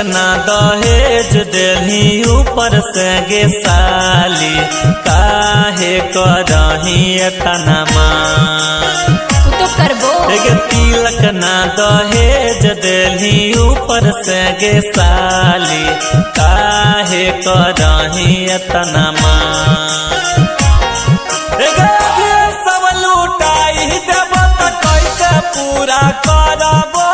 ना दहेज देली ऊपर से गे साली, काहे करही एतना मान। तो करबो गे तिलक ना दहेज देली ऊपर से गे साली, काहे करही एतना मान। गे सब लुटाई देब त कैसे पूरा करबो,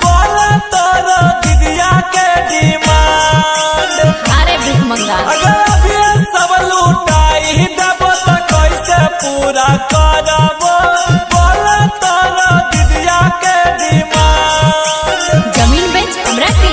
बोल तोर दीदिया के डिमांड। अरे भीख मंगा अगर सब लुटाई देब त कैसे पूरा करबो, बोल तोर दीदिया के डिमांड। जमीन बेच हमरा के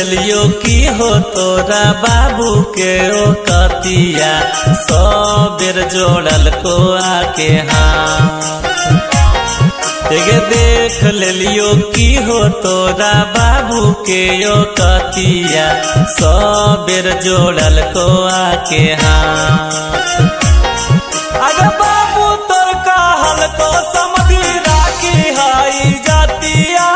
लियो की हो तोरा बाबू के ओ कतिया, सौ बेर जोड़ल को आके हाथ। देख लियो की हो तोरा बाबू के ओ कतिया, सौ बेर जोड़ल को आके हाथ। अगर बाबू तोर कहल तो समझी राखी हाई जातिया,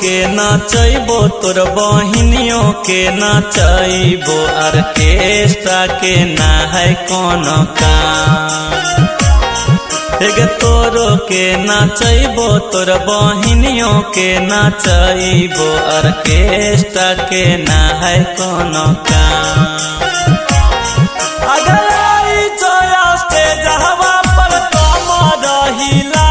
के नचैबो तोर बहिनियों के नचैबो, ऑर्केस्ट्रा के ना है कोनो काम। तोरो के नचैबो तोर बहिनियों के नचैबो, ऑर्केस्ट्रा के ना है कोनो काम। अगर आई जो स्टेज हवा पर कमर हिला